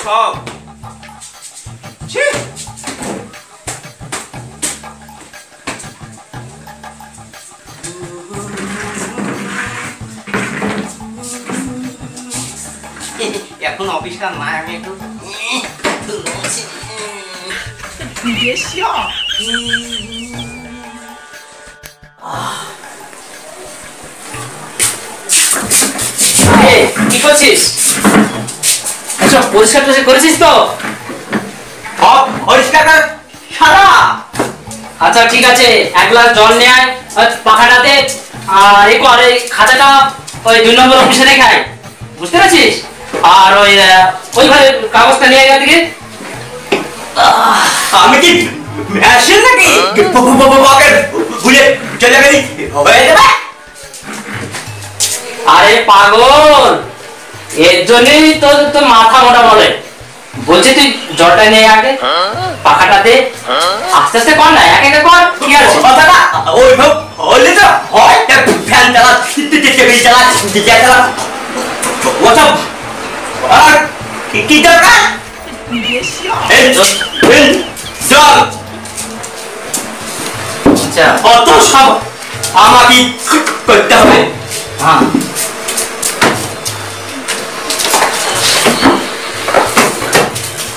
সব। এখন অফিসটা না, আমি একটু কি করছিস? আচ্ছা পরিষ্কার করেছিস তো? পরিষ্কার সারা। আচ্ছা ঠিক আছে, এক গ্লাস জল নিয়ে আয় পাখাটাতে, আর এই কর এই খাতাটা ওই 2 নম্বর অফিসে রেখে আয়, বুঝতে পারছিস? আর ওই ঘরে কাগজটা নিয়ে আয় দিকে। আমি কি মেশিন নাকি ভুলে চলে গেলি হয়ে যাবে? আরে পাগল, এর জন্যই তো মাথা মোটা বলে। বলছি তুই জলটা নিয়ে আগে পাখাটাতে, আস্তে আস্তে কর না, এক এক কর। কি আছে কথাটা ওইভাবে হলে তো হয়, ফ্যান চালা, টেবিল চালা, চালা, ওসব আর কি দরকার? জল আচ্ছা অত সব আমাকে করতে হবে। হ্যাঁ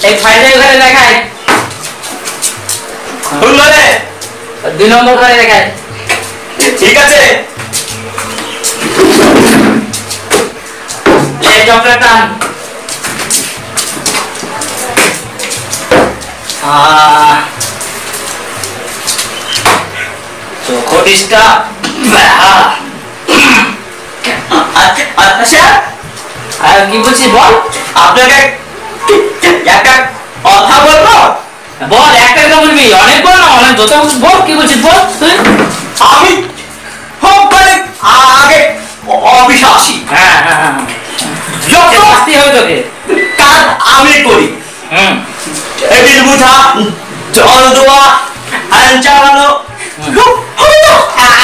এই ফাইলটা ঘরে দেখায়, 2 নম্বর ঘরে দেখায়। ঠিক আছে, এই চকলেটটা চোখটিসটা। আচ্ছা আর কি বলছিস বল? আপনাকে একটা কথা বলবো। বল, একটা কথা বলবি, অনেক বল না, অনেক যত বল। কি বলছিস বল তুই? আমি খুব করে আগে অফিসে আসি, হ্যাঁ হ্যাঁ হ্যাঁ, যত শাস্তি হবে তোকে। কাজ আমি করি, টেবিল মুছা, জল দেওয়া, ফ্যান চালানো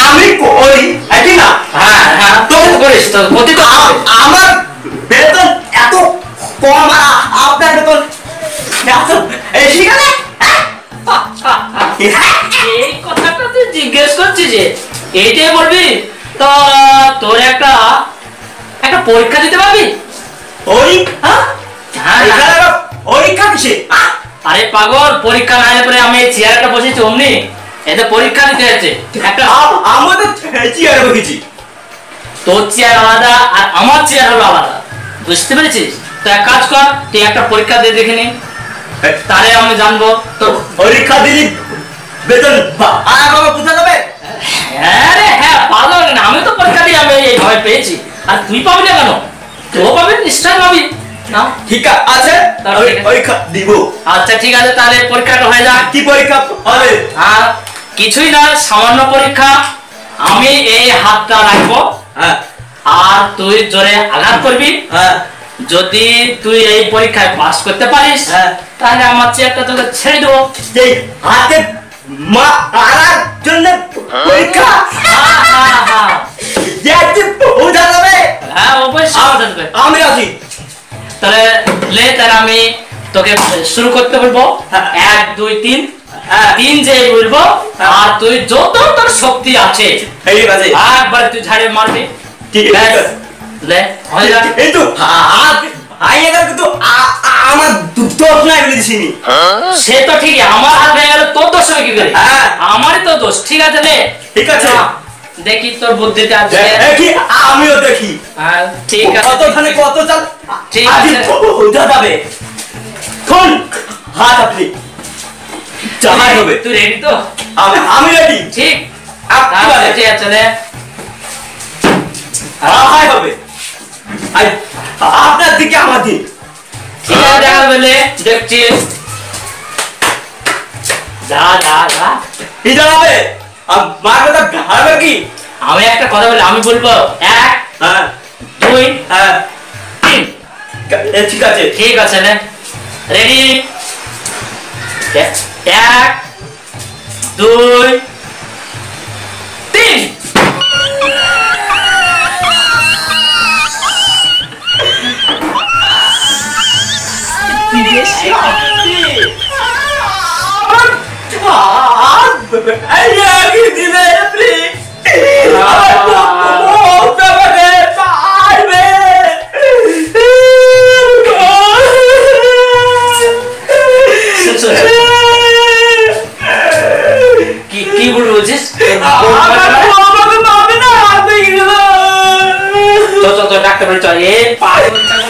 আমি করি, ঠিক না? হ্যাঁ হ্যাঁ তো করিস তো, ক্ষতি তো হবে। আমার বেতন এত কম আর আপনার বেতন এত বেশি গেলে এই কথাটা তুই জিজ্ঞেস করছিস যে এইটাই বলবি তো? তোর একটা পরীক্ষা দিতে পারবি? পরীক্ষা? পরীক্ষা কিসে? আরে পাগল, পরীক্ষা না হলে পরে আমি চেয়ারটা বসেছি অমনি, এতে পরীক্ষা দিতে যাচ্ছে একটা। আমরা তো চেয়ারে বসেছি, তোর চেয়ার আলাদা আর আমার চেয়ার হলো আলাদা, বুঝতে পেরেছিস? তো এক কাজ কর, তুই একটা পরীক্ষা দিয়ে দেখে নি, তাহলে আমি জানবো তো। পরীক্ষা দিলি বেতন কোথা যাবে? হ্যাঁ রে হ্যাঁ, পাগল না, আমি তো পরীক্ষা দিয়ে আমি এইভাবে পেয়েছি, আর তুই পাবি না কেন? তুইও পাবি, নিশ্চয় পাবি না? ঠিক আছে, পরীক্ষা দিব। আচ্ছা ঠিক আছে, তাহলে পরীক্ষাটা হয়ে যাক। কি পরীক্ষা হবে? আর কিছুই না, সামান্য পরীক্ষা। আমি এই হাতটা রাখবো, আর তুই জোরে আঘাত করবি। যদি তুই এই পরীক্ষায় পাস করতে পারিস তাহলে আমার চেয়ারটা তোকে ছেড়ে দেবো। হাতে মারার জন্য পরীক্ষা? হ্যাঁ অবশ্যই, আমি আছি। তাহলে তাহলে আমি তোকে শুরু করতে বলবো। 1 2 3 3 যে বলবো, আর তুই যত তোর শক্তি আছে একবার তুই ঝাড়ে মারবি। ঠিক আছে, লে হয়ে যা। এই তো কিন্তু আমার দোষ নাই বলেছি। সে তো ঠিকই, আমার হাত ভেঙে গেল, তোর দোষ হবে কি করে? আমারই তো দোষ। ঠিক আছে লে, ঠিক আছে, দেখি তোর বুদ্ধিটা আছে। দেখি, আমিও দেখি। ঠিক আছে, কতখানে কত চাল ঠিক আছে ওটা যাবে। কোন হাত আপনি যাই হবে? তুই রেডি তো? আমি রেডি। ঠিক আপনার ঠিক আছে লে, হাই হবে। আপনার দিকে আমার দিক। ঠিক আছে দেখা বলে দেখছি। যা যা যা, কি জানাবে? মার কথা হারবে কি? আমি একটা কথা বলি, আমি বলবো 1 2 3। ঠিক আছে, ঠিক আছে রে, রেডি? 1 2 3। এই পাগল